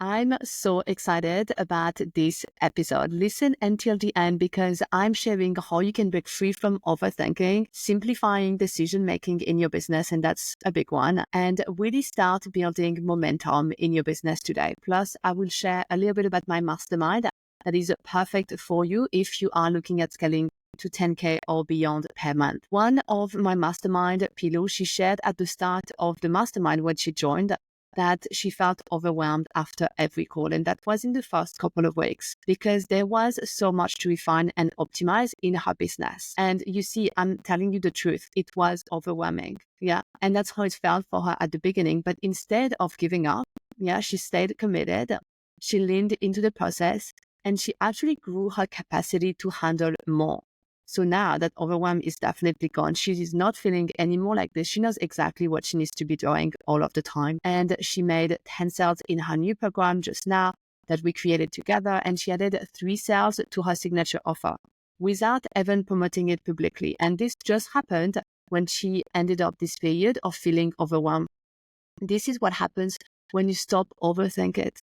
I'm so excited about this episode. Listen until the end because I'm sharing how you can break free from overthinking, simplifying decision making in your business, and that's a big one, and really start building momentum in your business today. Plus, I will share a little bit about my mastermind that is perfect for you if you are looking at scaling to 10K or beyond per month. One of my mastermind, Pilou, she shared at the start of the mastermind when she joined that she felt overwhelmed after every call. And that was in the first couple of weeks because there was so much to refine and optimize in her business. And you see, I'm telling you the truth, it was overwhelming. Yeah. And that's how it felt for her at the beginning. But instead of giving up, she stayed committed. She leaned into the process and she actually grew her capacity to handle more. So now that overwhelm is definitely gone. She is not feeling anymore like this. She knows exactly what she needs to be doing all of the time. And she made 10 sales in her new program just now that we created together. And she added 3 sales to her signature offer without even promoting it publicly. And this just happened when she ended up this period of feeling overwhelmed. This is what happens when you stop overthink it.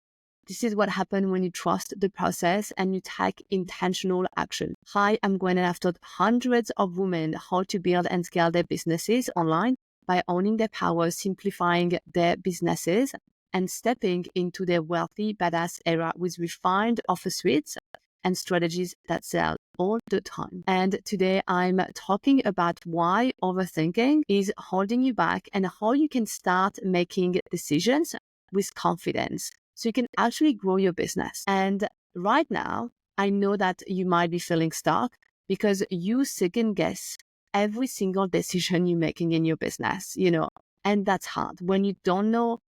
This is what happens when you trust the process and you take intentional action. Hi, I'm going after hundreds of women how to build and scale their businesses online by owning their power, simplifying their businesses, and stepping into their wealthy, badass era with refined offer suites and strategies that sell all the time. And today I'm talking about why overthinking is holding you back and how you can start making decisions with confidence so you can actually grow your business. And right now, I know that you might be feeling stuck because you second guess every single decision you're making in your business, and that's hard when you don't know,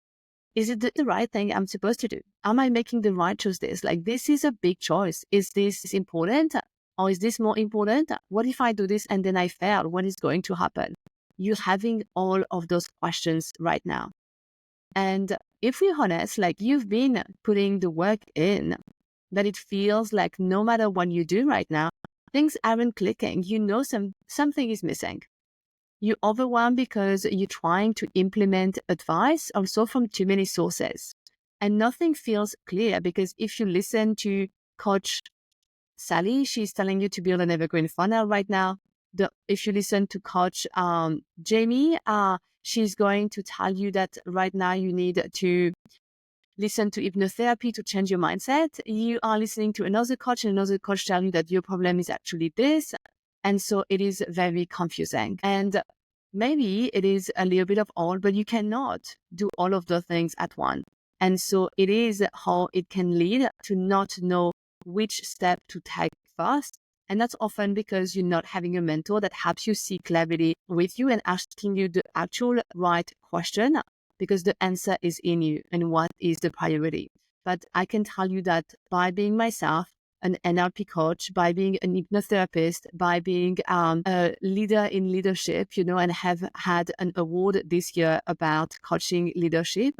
is it the right thing I'm supposed to do? Am I making the right choice? This is a big choice. Is this important or is this more important? What if I do this and then I fail? What is going to happen? You're having all of those questions right now. And if we're honest, you've been putting the work in, but it feels like no matter what you do right now, things aren't clicking. Something is missing. You're overwhelmed because you're trying to implement advice also from too many sources. And nothing feels clear because if you listen to Coach Sally, she's telling you to build an evergreen funnel right now. If you listen to Coach Jamie, she's going to tell you that right now you need to listen to hypnotherapy to change your mindset. You are listening to another coach and another coach tell you that your problem is actually this. And so it is very confusing. And maybe it is a little bit of all, but you cannot do all of the things at once. And so it is how it can lead to not know which step to take first. And that's often because you're not having a mentor that helps you see clarity with you and asking you the actual right question, because the answer is in you and what is the priority. But I can tell you that by being myself, an NLP coach, by being an hypnotherapist, by being a leader in leadership, and have had an award this year about coaching leadership,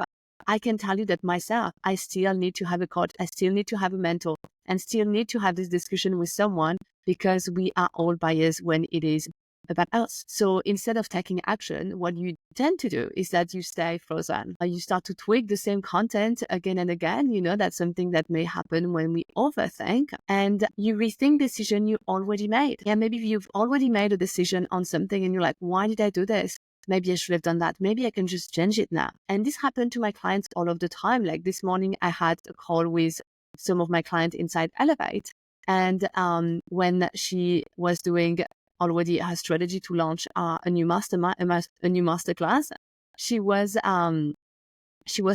I can tell you that myself, I still need to have a coach. I still need to have a mentor and still need to have this discussion with someone because we are all biased when it is about us. So instead of taking action, what you tend to do is that you stay frozen. You start to tweak the same content again and again. That's something that may happen when we overthink, and you rethink decision you already made. Yeah, maybe you've already made a decision on something and you're like, why did I do this? Maybe I should have done that. Maybe I can just change it now. And this happened to my clients all of the time. Like this morning, I had a call with some of my clients inside Elevate. And when she was doing already her strategy to launch a new masterclass, she was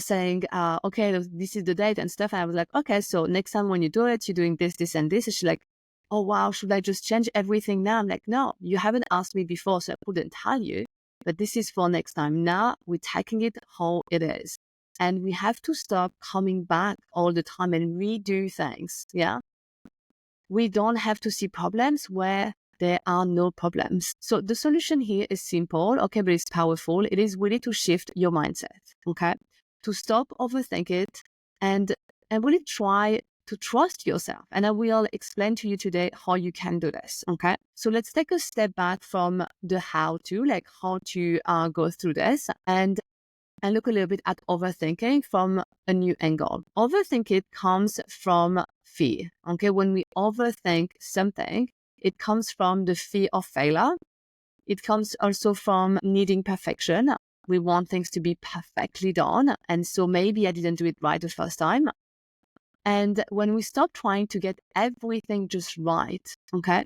saying, okay, this is the date and stuff. And I was like, okay, so next time when you do it, you're doing this, this, and this. And she's like, oh, wow, should I just change everything now? I'm like, no, you haven't asked me before, so I couldn't tell you. But this is for next time. Now we're taking it how it is. And we have to stop coming back all the time and redo things. Yeah. We don't have to see problems where there are no problems. So the solution here is simple, okay, but it's powerful. It is really to shift your mindset, okay? To stop overthink it and really try to trust yourself. And I will explain to you today how you can do this, okay? So let's take a step back from the how to go through this. And and look a little bit at overthinking from a new angle. Overthinking comes from fear. Okay, when we overthink something, it comes from the fear of failure. It comes also from needing perfection. We want things to be perfectly done. And so maybe I didn't do it right the first time. And when we stop trying to get everything just right, okay,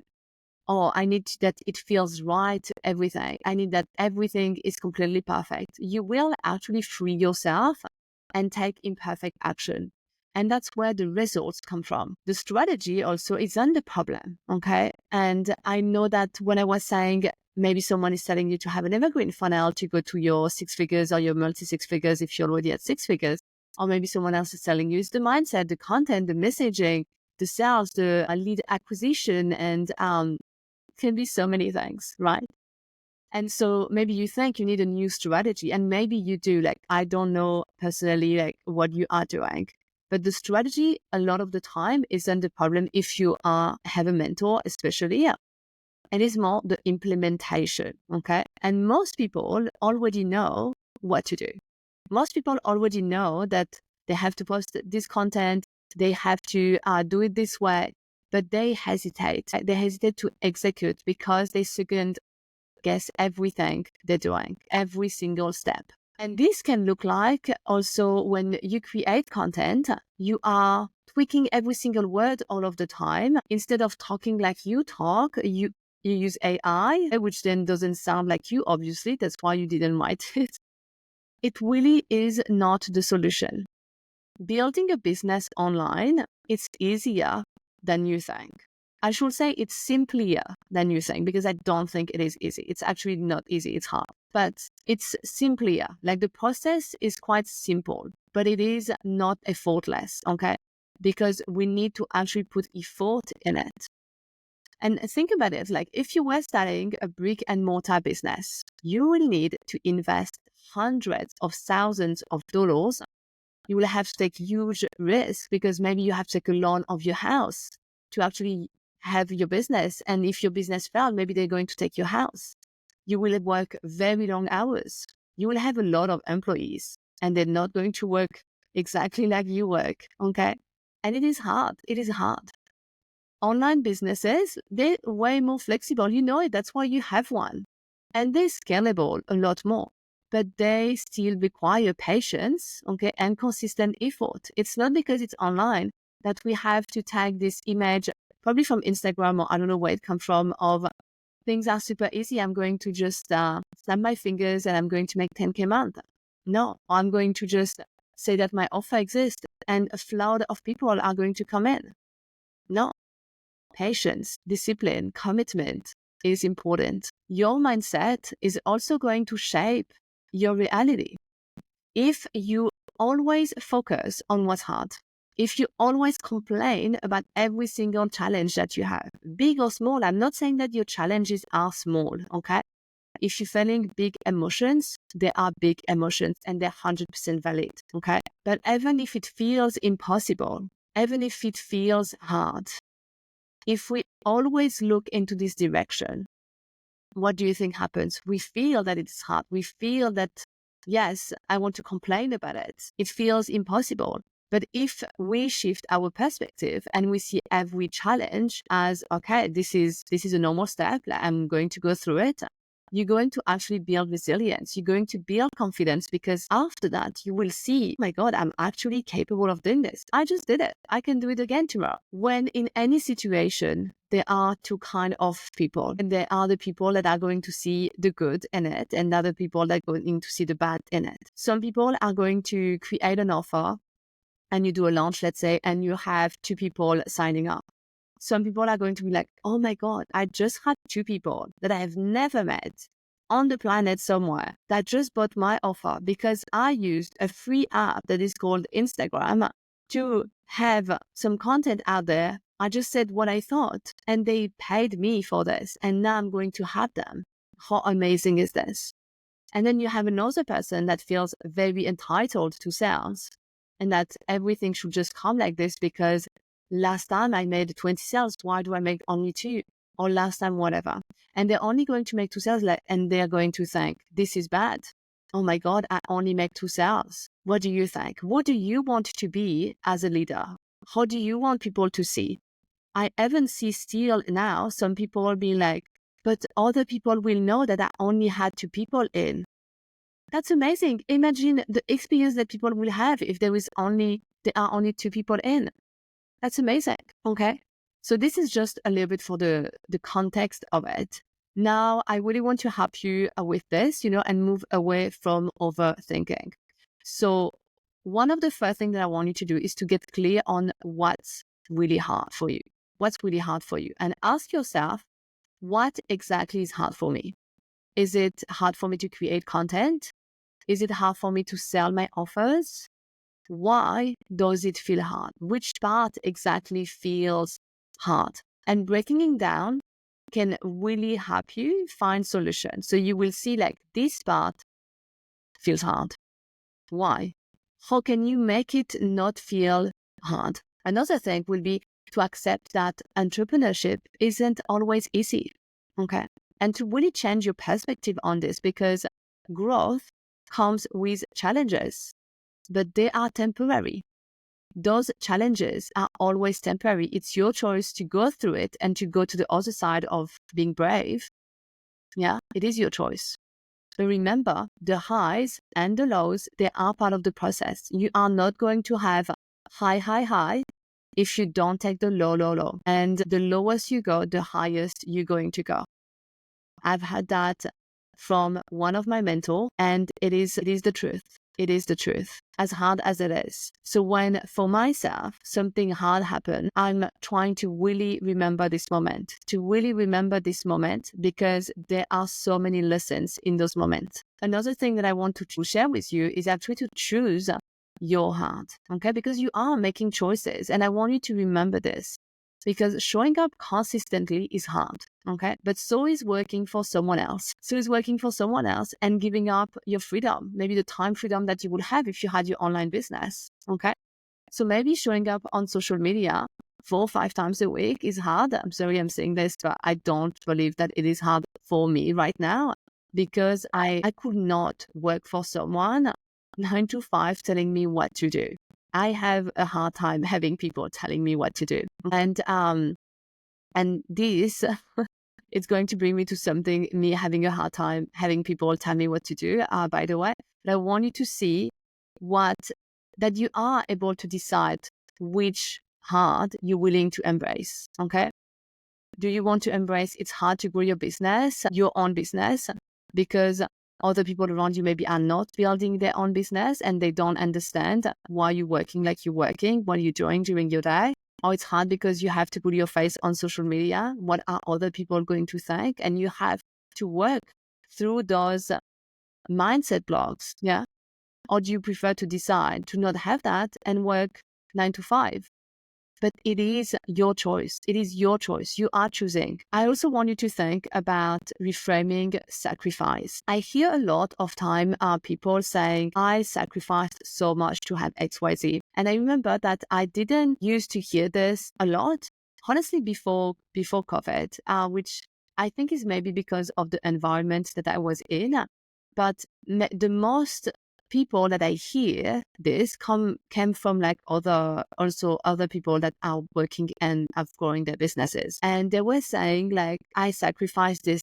I need that it feels right, everything. I need that everything is completely perfect. You will actually free yourself and take imperfect action. And that's where the results come from. The strategy also isn't the problem, okay? And I know that when I was saying maybe someone is telling you to have an evergreen funnel to go to your 6 figures or your multi 6 figures if you're already at 6 figures, or maybe someone else is telling you it's the mindset, the content, the messaging, the sales, the lead acquisition, and can be so many things, right? And so maybe you think you need a new strategy, and maybe you do. Like, I don't know personally, like what you are doing, but the strategy a lot of the time isn't the problem if you have a mentor, especially. It is more the implementation, okay? And most people already know what to do. Most people already know that they have to post this content, they have to do it this way, but they hesitate. They hesitate to execute because they second guess everything they're doing, every single step. And this can look like also when you create content, you are tweaking every single word all of the time. Instead of talking like you talk, you use AI, which then doesn't sound like you, obviously. That's why you didn't write it. It really is not the solution. Building a business online, it's easier than you think. I should say it's simpler than you think, because I don't think it is easy. It's actually not easy. It's hard, but it's simpler. Like, the process is quite simple, but it is not effortless. Okay. Because we need to actually put effort in it. And think about it. Like, if you were starting a brick and mortar business, you will need to invest hundreds of thousands of dollars. You will have to take huge risks, because maybe you have to take a loan of your house to actually have your business. And if your business fails, maybe they're going to take your house. You will work very long hours. You will have a lot of employees, and they're not going to work exactly like you work. Okay. And it is hard. It is hard. Online businesses, they're way more flexible. You know it. That's why you have one. And they're scalable a lot more. But they still require patience, okay, and consistent effort. It's not because it's online that we have to tag this image, probably from Instagram, or I don't know where it comes from, of things are super easy. I'm going to just snap my fingers and I'm going to make 10K a month. No, I'm going to just say that my offer exists and a flood of people are going to come in. No. Patience, discipline, commitment is important. Your mindset is also going to shape your reality. If you always focus on what's hard, if you always complain about every single challenge that you have, big or small, I'm not saying that your challenges are small, okay? If you're feeling big emotions, they are big emotions and they're 100% valid, okay? But even if it feels impossible, even if it feels hard, if we always look into this direction, what do you think happens? We feel that it's hard. We feel that, yes, I want to complain about it. It feels impossible. But if we shift our perspective and we see every challenge as, okay, this is a normal step, I'm going to go through it, you're going to actually build resilience. You're going to build confidence, because after that, you will see, oh my God, I'm actually capable of doing this. I just did it. I can do it again tomorrow. When in any situation, there are two kinds of people. And there are the people that are going to see the good in it, and other people that are going to see the bad in it. Some people are going to create an offer, and you do a launch, let's say, and you have 2 people signing up. Some people are going to be like, oh my God, I just had 2 people that I have never met on the planet somewhere that just bought my offer because I used a free app that is called Instagram to have some content out there. I just said what I thought, and they paid me for this, and now I'm going to have them. How amazing is this? And then you have another person that feels very entitled to sales, and that everything should just come like this because last time I made 20 sales, why do I make only 2? Or last time, whatever. And they're only going to make 2 sales, and they're going to think, this is bad. oh my God, I only make 2 sales. What do you think? What do you want to be as a leader? How do you want people to see? I even see still now some people being like, but other people will know that I only had 2 people in. That's amazing. Imagine the experience that people will have if there are only 2 people in. That's amazing. Okay. So this is just a little bit for the context of it. Now, I really want to help you with this, and move away from overthinking. So one of the first things that I want you to do is to get clear on what's really hard for you. What's really hard for you? And ask yourself, what exactly is hard for me? Is it hard for me to create content? Is it hard for me to sell my offers? Why does it feel hard? Which part exactly feels hard? And breaking it down can really help you find solutions. So you will see like this part feels hard. Why? How can you make it not feel hard? Another thing will be to accept that entrepreneurship isn't always easy. Okay. And to really change your perspective on this, because growth comes with challenges, but they are temporary. Those challenges are always temporary. It's your choice to go through it and to go to the other side of being brave. Yeah, it is your choice. But remember, the highs and the lows, they are part of the process. You are not going to have high if you don't take the low. And the lowest you go, the highest you're going to go. I've had that from one of my mentors, and it is the truth. It is the truth, as hard as it is. So when, for myself, something hard happened, I'm trying to really remember this moment, because there are so many lessons in those moments. Another thing that I want to share with you is actually to choose your heart, okay? Because you are making choices, and I want you to remember this. Because showing up consistently is hard, okay? But so is working for someone else. And giving up your freedom, maybe the time freedom that you would have if you had your online business, okay? So maybe showing up on social media 4 or 5 times a week is hard. I'm sorry I'm saying this, but I don't believe that it is hard for me right now, because I could not work for someone 9 to 5 telling me what to do. I have a hard time having people telling me what to do. And this it's going to bring me to something, me having a hard time having people tell me what to do, by the way. But I want you to see that you are able to decide which hard you're willing to embrace, okay? Do you want to embrace it's hard to grow your own business, because other people around you maybe are not building their own business and they don't understand why you're working like you're working, what you're doing during your day? Or it's hard because you have to put your face on social media. What are other people going to think? And you have to work through those mindset blocks, yeah? Or do you prefer to decide to not have that and work 9 to 5? But it is your choice. It is your choice. You are choosing. I also want you to think about reframing sacrifice. I hear a lot of time people saying, I sacrificed so much to have XYZ. And I remember that I didn't used to hear this a lot, honestly, before COVID, which I think is maybe because of the environment that I was in. But the most people that I hear this came from like other people that are working and are growing their businesses. And they were saying like, I sacrificed this.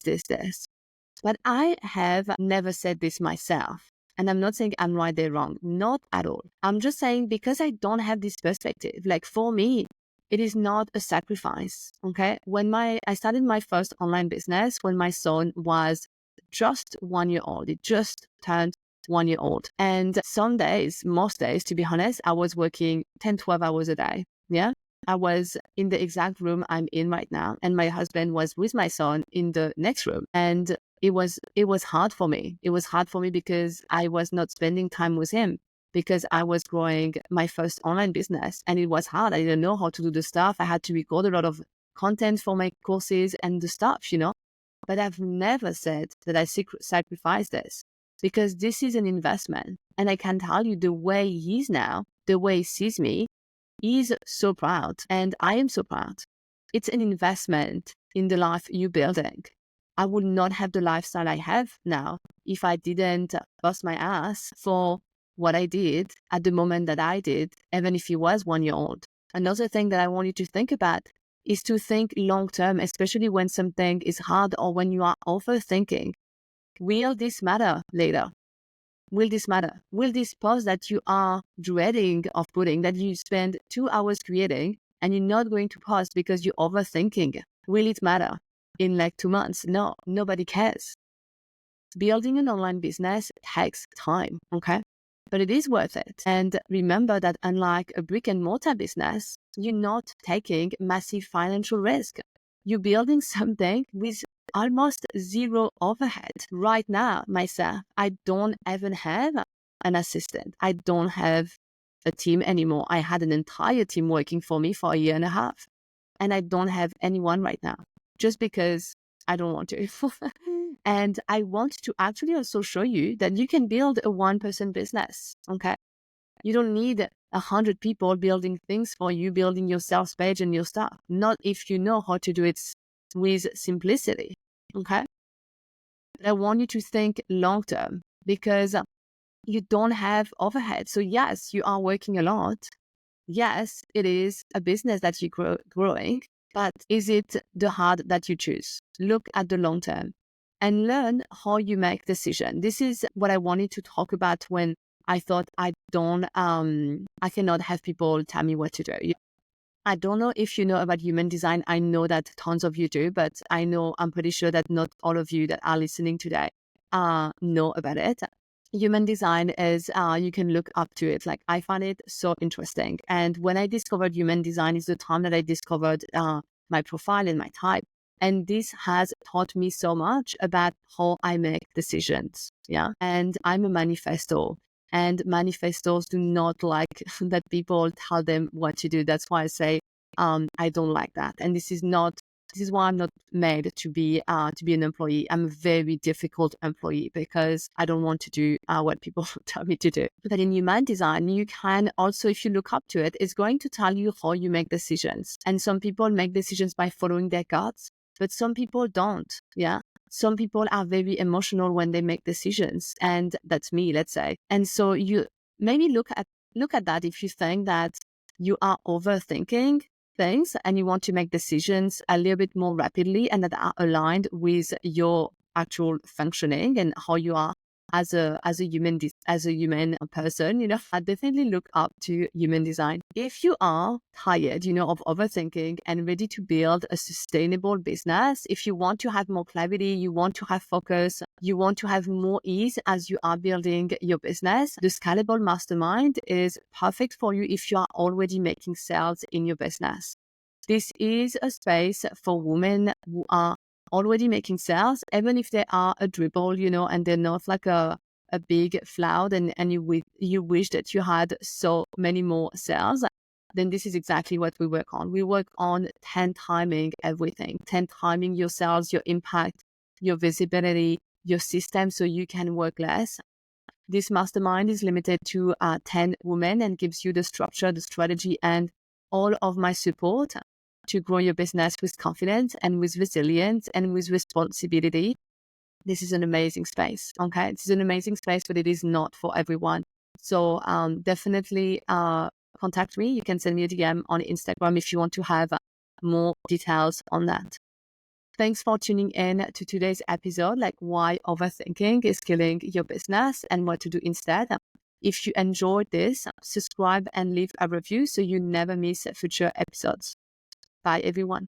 But I have never said this myself. And I'm not saying I'm right, they're wrong. Not at all. I'm just saying because I don't have this perspective, like for me, it is not a sacrifice, okay? When I started my first online business, when my son was just 1 year old, it just turned 1 year old. And some days, most days, to be honest, I was working 10, 12 hours a day. Yeah. I was in the exact room I'm in right now. And my husband was with my son in the next room. And it was hard for me. It was hard for me because I was not spending time with him, because I was growing my first online business and it was hard. I didn't know how to do the stuff. I had to record a lot of content for my courses and the stuff, But I've never said that I sacrificed this, because this is an investment. And I can tell you the way he is now, the way he sees me, he's so proud. And I am so proud. It's an investment in the life you're building. I would not have the lifestyle I have now if I didn't bust my ass for what I did at the moment that I did, even if he was 1 year old. Another thing that I want you to think about is to think long term, especially when something is hard or when you are overthinking. Will this matter later? Will this matter? Will this post that you are dreading of putting, that you spend 2 hours creating and you're not going to post because you're overthinking, will it matter in like 2 months? No, nobody cares. Building an online business takes time, okay? But it is worth it. And remember that unlike a brick and mortar business, you're not taking massive financial risk. You're building something with almost zero overhead. Right now, myself, I don't even have an assistant. I don't have a team anymore. I had an entire team working for me for a year and a half. And I don't have anyone right now just because I don't want to. And I want to actually also show you that you can build a one-person business, okay? You don't need 100 people building things for you, building your sales page and your stuff. Not if you know how to do it with simplicity, okay? But I want you to think long-term because you don't have overhead. So yes, you are working a lot. Yes, it is a business that you're growing, but is it the hard that you choose? Look at the long term and learn how you make decisions. This is what I wanted to talk about when I thought I cannot have people tell me what to do. I don't know if you know about human design. I know that tons of you do, but I'm pretty sure that not all of you that are listening today know about it. Human design is, you can look up to it. Like, I find it so interesting. And when I discovered human design is the time that I discovered my profile and my type. And this has taught me so much about how I make decisions. Yeah. And I'm a manifesto. And manifestos do not like that people tell them what to do. That's why I say I don't like that. And this is why I'm not made to be an employee. I'm a very difficult employee because I don't want to do what people tell me to do. But in human design, you can also, if you look up to it, it's going to tell you how you make decisions. And some people make decisions by following their guts, but some people don't. Yeah. Some people are very emotional when they make decisions, and that's me, let's say. And so you maybe look at that if you think that you are overthinking things and you want to make decisions a little bit more rapidly and that are aligned with your actual functioning and how you are as a human person. I definitely look up to human design. If you are tired, of overthinking and ready to build a sustainable business, if you want to have more clarity, you want to have focus, you want to have more ease as you are building your business, the Scalable Mastermind is perfect for you if you are already making sales in your business. This is a space for women who are already making sales, even if they are a dribble, and they're not like a big flout, and you wish that you had so many more sales, then this is exactly what we work on. We work on 10 timing everything, 10 timing your sales, your impact, your visibility, your system, so you can work less. This mastermind is limited to 10 women and gives you the structure, the strategy, and all of my support to grow your business with confidence and with resilience and with responsibility. This is an amazing space. Okay. This is an amazing space, but it is not for everyone. So definitely contact me. You can send me a DM on Instagram if you want to have more details on that. Thanks for tuning in to today's episode, like why overthinking is killing your business and what to do instead. If you enjoyed this, subscribe and leave a review so you never miss future episodes. Bye, everyone.